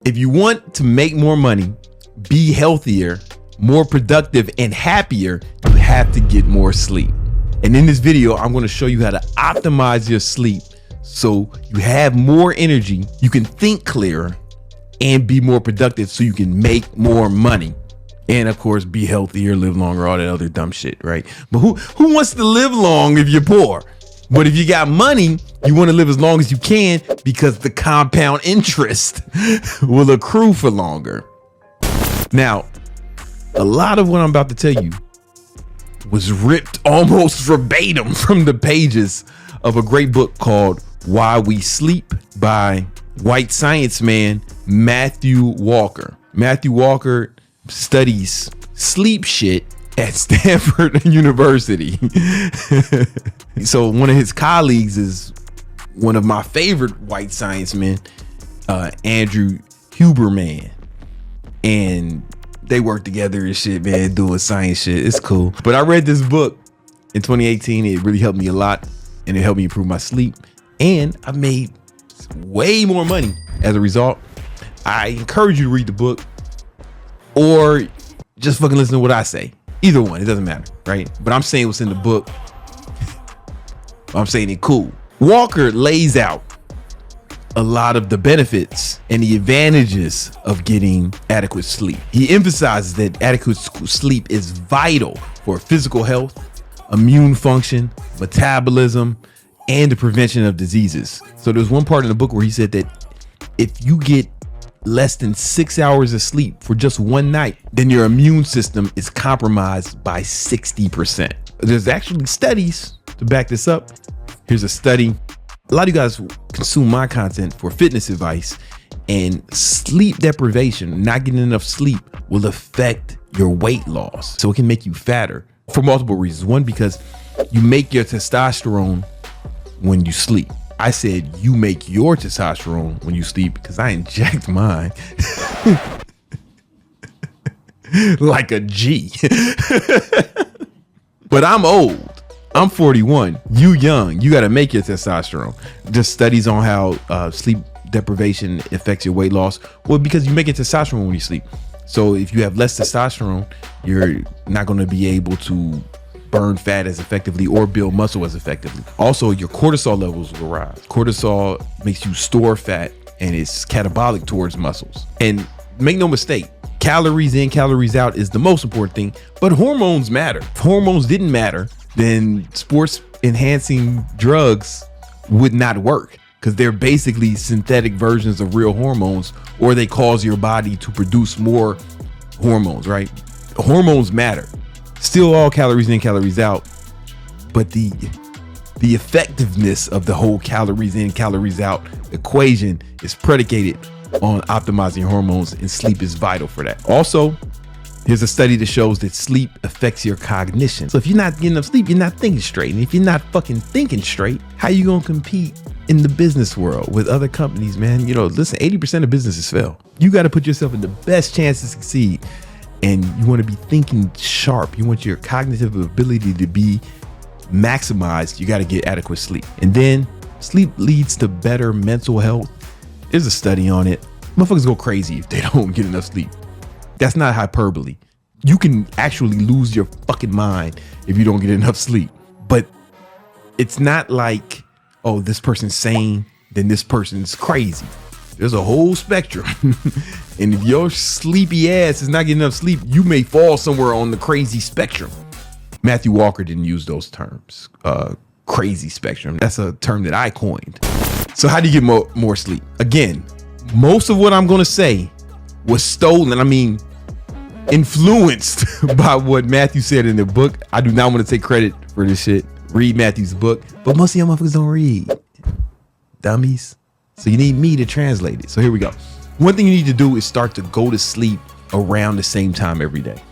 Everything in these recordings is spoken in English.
If you want to make more money, be healthier, more productive, and happier, you have to get more sleep. And in this video, I'm going to show you how to optimize your sleep so you have more energy, you can think clearer, and be more productive so you can make more money. And of course, be healthier, live longer, all that other dumb shit, right? But who wants to live long if you're poor? But if you got money, you want to live as long as you can because the compound interest will accrue for longer. Now, a lot of what I'm about to tell you was ripped almost verbatim from the pages of a great book called Why We Sleep by white science man Matthew Walker. Matthew Walker studies sleep shit at Stanford University. So one of his colleagues is one of my favorite white science men, Andrew Huberman. And they work together and shit, man, doing science shit. It's cool. But I read this book in 2018. It really helped me a lot, and it helped me improve my sleep. And I made way more money as a result. I encourage you to read the book or just fucking listen to what I say. Either one, it doesn't matter, right? But I'm saying what's in the book. I'm saying it cool. Walker lays out a lot of the benefits and the advantages of getting adequate sleep. He emphasizes that adequate sleep is vital for physical health, immune function, metabolism, and the prevention of diseases. So there's one part in the book where he said that if you get less than 6 hours of sleep for just one night, then your immune system is compromised by 60%. There's actually studies to back this up. Here's a study. A lot of you guys consume my content for fitness advice, and sleep deprivation, not getting enough sleep, will affect your weight loss. So it can make you fatter for multiple reasons. One, because you make your testosterone when you sleep. I said you make your testosterone when you sleep because I inject mine like a G. But I'm old. I'm 41. You young. You got to make your testosterone. Just studies on how sleep deprivation affects your weight loss. Well, because you make your testosterone when you sleep. So if you have less testosterone, you're not going to be able to burn fat as effectively or build muscle as effectively. Also, your cortisol levels will rise. Cortisol makes you store fat and it's catabolic towards muscles. And make no mistake, calories in, calories out is the most important thing, but hormones matter. If hormones didn't matter, then sports enhancing drugs would not work because they're basically synthetic versions of real hormones, or they cause your body to produce more hormones, right? Hormones matter. Still all calories in, calories out, but the effectiveness of the whole calories in, calories out equation is predicated on optimizing hormones, and sleep is vital for that. Also, here's a study that shows that sleep affects your cognition. So if you're not getting enough sleep, you're not thinking straight. And if you're not fucking thinking straight, how you gonna compete in the business world with other companies, man? You know, listen, 80% of businesses fail. You got to put yourself in the best chance to succeed. And you want to be thinking sharp. You want your cognitive ability to be maximized. You got to get adequate sleep. And then sleep leads to better mental health. There's a study on it. Motherfuckers go crazy if they don't get enough sleep. That's not hyperbole. You can actually lose your fucking mind if you don't get enough sleep. But it's not like, oh, this person's sane, then this person's crazy. There's a whole spectrum. And if your sleepy ass is not getting enough sleep, you may fall somewhere on the crazy spectrum. Matthew Walker didn't use those terms. Crazy spectrum. That's a term that I coined. So how do you get more sleep? Again, most of what I'm going to say was stolen. I mean, influenced by what Matthew said in the book. I do not want to take credit for this shit. Read Matthew's book. But most of y'all motherfuckers don't read. Dummies. So you need me to translate it. So here we go. One thing you need to do is start to go to sleep around the same time every day.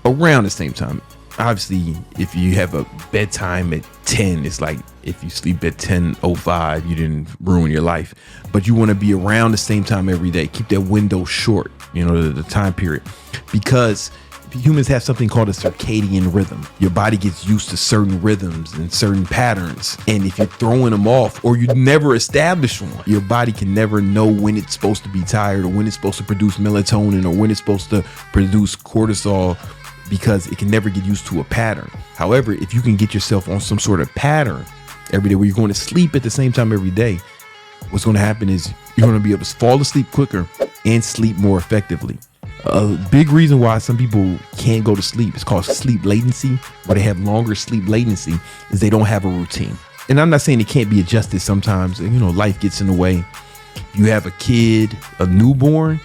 Around the same time. Obviously, if you have a bedtime at 10, it's like if you sleep at 10:05, you didn't ruin your life. But you want to be around the same time every day. Keep that window short, you know, the time period. Because if humans have something called a circadian rhythm. Your body gets used to certain rhythms and certain patterns. And if you're throwing them off or you never establish one, your body can never know when it's supposed to be tired or when it's supposed to produce melatonin or when it's supposed to produce cortisol, because it can never get used to a pattern. However, if you can get yourself on some sort of pattern every day where you're going to sleep at the same time every day, what's going to happen is you're going to be able to fall asleep quicker and sleep more effectively. A big reason why some people can't go to sleep, it's called sleep latency, where they have longer sleep latency, is they don't have a routine. And I'm not saying it can't be adjusted sometimes. You know, life gets in the way. You have a kid, a newborn.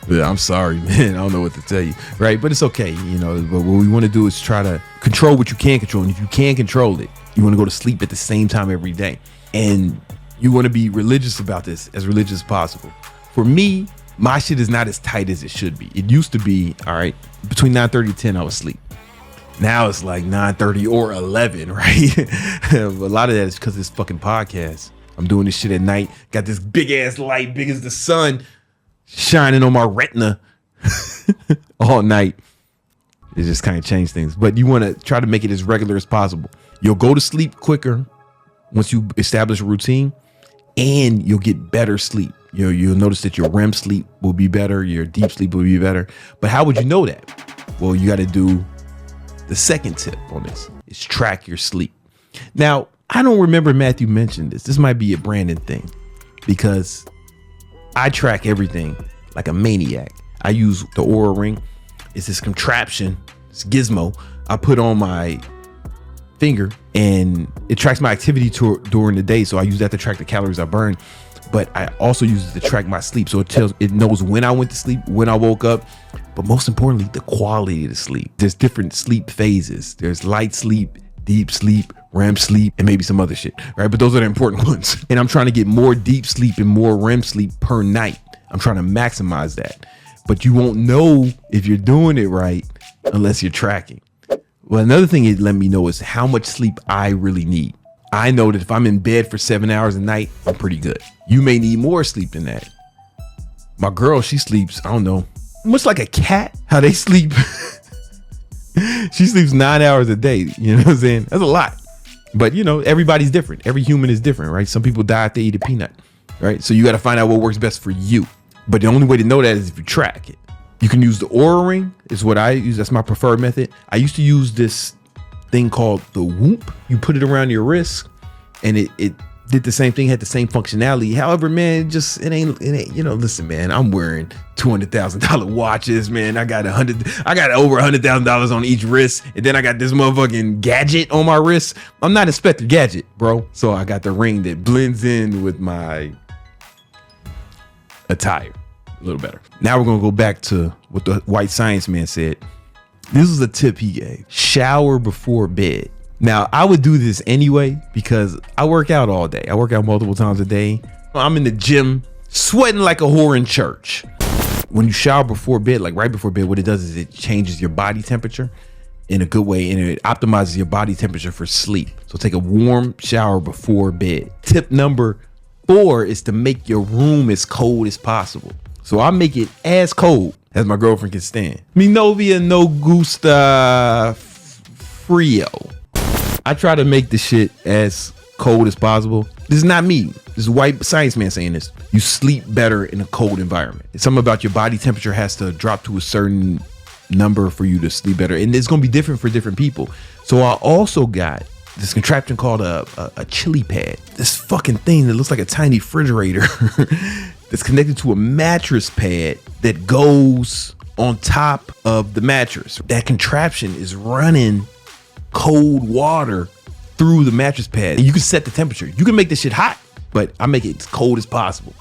Yeah, I'm sorry, man. I don't know what to tell you, right? But it's okay, you know. But what we want to do is try to control what you can control. And if you can control it, you want to go to sleep at the same time every day. And you want to be religious about this, as religious as possible. For me, my shit is not as tight as it should be. It used to be, all right, between 9:30 and 10, I was asleep. Now it's like 9:30 or 11, right? A lot of that is because of this fucking podcast. I'm doing this shit at night. Got this big ass light, big as the sun, shining on my retina all night. It just kind of changed things. But you want to try to make it as regular as possible. You'll go to sleep quicker once you establish a routine, and you'll get better sleep. You'll notice that your REM sleep will be better, your deep sleep will be better. But how would you know that? Well, you got to do the second tip on this, is track your sleep. Now, I don't remember Matthew mentioned this. This might be a Brandon thing, because I track everything like a maniac. I use the Oura Ring. It's this contraption, this gizmo I put on my finger, and it tracks my activity during the day. So I use that to track the calories I burn. But I also use it to track my sleep. So it knows when I went to sleep, when I woke up, but most importantly, the quality of the sleep. There's different sleep phases. There's light sleep, deep sleep, REM sleep, and maybe some other shit, right? But those are the important ones. And I'm trying to get more deep sleep and more REM sleep per night. I'm trying to maximize that. But you won't know if you're doing it right unless you're tracking. Well, another thing it let me know is how much sleep I really need. I know that if I'm in bed for 7 hours a night, I'm pretty good. You may need more sleep than that. My girl, she sleeps, I don't know, much like a cat, how they sleep. She sleeps 9 hours a day. You know what I'm saying? That's a lot. But, you know, everybody's different. Every human is different, right? Some people die if they eat a peanut, right? So you got to find out what works best for you. But the only way to know that is if you track it. You can use the Oura Ring, is what I use. That's my preferred method. I used to use this thing called the Whoop. You put it around your wrist, and it did the same thing, had the same functionality. However, man, it ain't, you know, listen, man, I'm wearing $200,000 watches, man. I got over $100,000 on each wrist. And then I got this motherfucking gadget on my wrist. I'm not Inspector Gadget, bro. So I got the ring that blends in with my attire a little better. Now we're going to go back to what the white science man said. This is a tip he gave. Shower before bed. Now, I would do this anyway because I work out all day. I work out multiple times a day. I'm in the gym sweating like a whore in church. When you shower before bed, like right before bed, what it does is it changes your body temperature in a good way, and it optimizes your body temperature for sleep. So take a warm shower before bed. Tip number 4 is to make your room as cold as possible. So I make it as cold as my girlfriend can stand. Mi novia no gusta frio. I try to make the shit as cold as possible. This is not me. This is a white science man saying this. You sleep better in a cold environment. It's something about your body temperature has to drop to a certain number for you to sleep better. And it's going to be different for different people. So I also got this contraption called a chili pad. This fucking thing that looks like a tiny refrigerator that's connected to a mattress pad that goes on top of the mattress. That contraption is running cold water through the mattress pad. And you can set the temperature. You can make this shit hot, but I make it as cold as possible.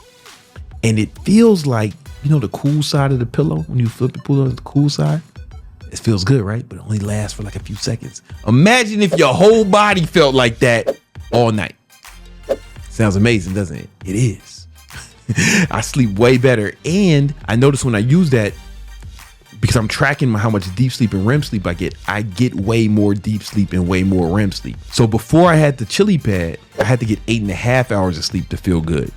And it feels like, you know, the cool side of the pillow, when you flip the pillow to the cool side, it feels good, right? But it only lasts for like a few seconds. Imagine if your whole body felt like that all night. Sounds amazing, doesn't it? It is. I sleep way better. And I notice when I use that, because I'm tracking how much deep sleep and REM sleep I get way more deep sleep and way more REM sleep. So before I had the chili pad, I had to get 8.5 hours of sleep to feel good.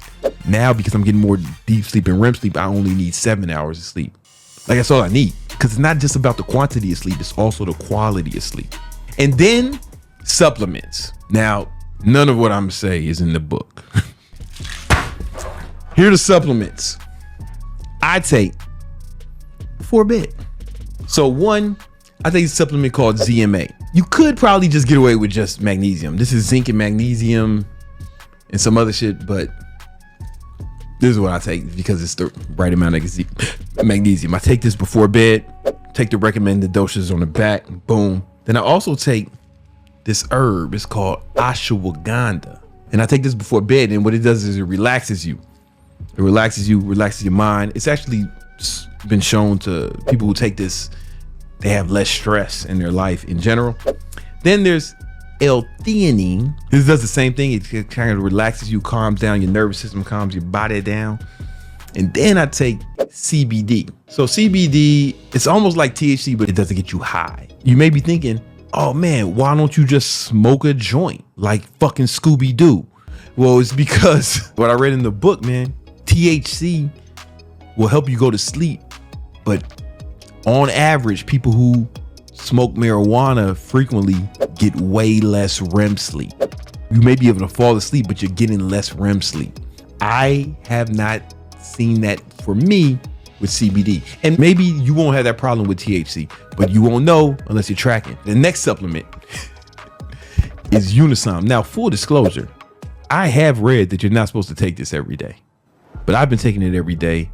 Now, because I'm getting more deep sleep and REM sleep, I only need 7 hours of sleep. Like, that's all I need. Because it's not just about the quantity of sleep, it's also the quality of sleep. And then supplements. Now, none of what I'm gonna say is in the book. Here are the supplements I take before bed. So one, I take a supplement called ZMA. You could probably just get away with just magnesium. This is zinc and magnesium and some other shit, but this is what I take because it's the right amount of magnesium. I take this before bed, take the recommended doses on the back, boom. Then I also take this herb, it's called ashwagandha. And I take this before bed, and what it does is it relaxes you. It relaxes you, relaxes your mind. It's actually been shown to people who take this, they have less stress in their life in general. Then there's L-theanine. This does the same thing. It kind of relaxes you, calms down your nervous system, calms your body down. And then I take CBD. So CBD, it's almost like THC, but it doesn't get you high. You may be thinking, oh man, why don't you just smoke a joint like fucking Scooby-Doo? Well, it's because what I read in the book, man, THC will help you go to sleep. But on average, people who smoke marijuana frequently get way less REM sleep. You may be able to fall asleep, but you're getting less REM sleep. I have not seen that for me with CBD. And maybe you won't have that problem with THC, but you won't know unless you're tracking. The next supplement is Unisom. Now, full disclosure, I have read that you're not supposed to take this every day, but I've been taking it every day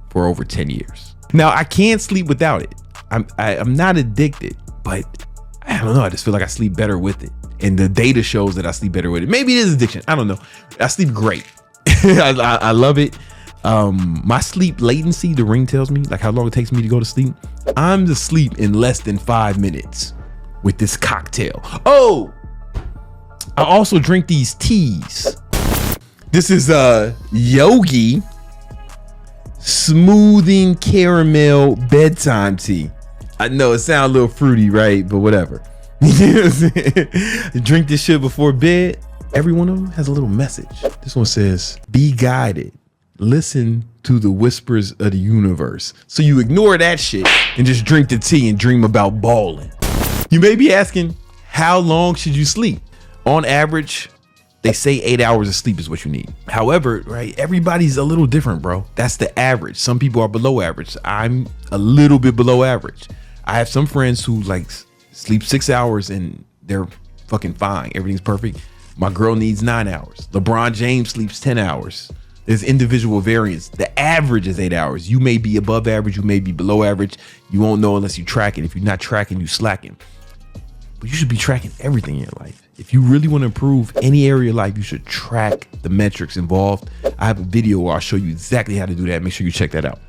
for over 10 years. Now, I can't sleep without it. I'm not addicted, but I don't know. I just feel like I sleep better with it. And the data shows that I sleep better with it. Maybe it is addiction. I don't know. I sleep great. I love it. My sleep latency, the ring tells me like how long it takes me to go to sleep. I'm to sleep in less than 5 minutes with this cocktail. Oh, I also drink these teas. This is Yogi Smoothing Caramel Bedtime Tea. I know it sounds a little fruity, right? But whatever. Drink this shit before bed. Every one of them has a little message. This one says, be guided. Listen to the whispers of the universe. So you ignore that shit and just drink the tea and dream about balling. You may be asking, how long should you sleep? On average, they say 8 hours of sleep is what you need. However, right, everybody's a little different, bro. That's the average. Some people are below average. I'm a little bit below average. I have some friends who like sleep 6 hours and they're fucking fine. Everything's perfect. My girl needs 9 hours. LeBron James sleeps 10 hours. There's individual variance. The average is 8 hours. You may be above average. You may be below average. You won't know unless you track it. If you're not tracking, you slacking. But you should be tracking everything in your life. If you really want to improve any area of life, you should track the metrics involved. I have a video where I'll show you exactly how to do that. Make sure you check that out.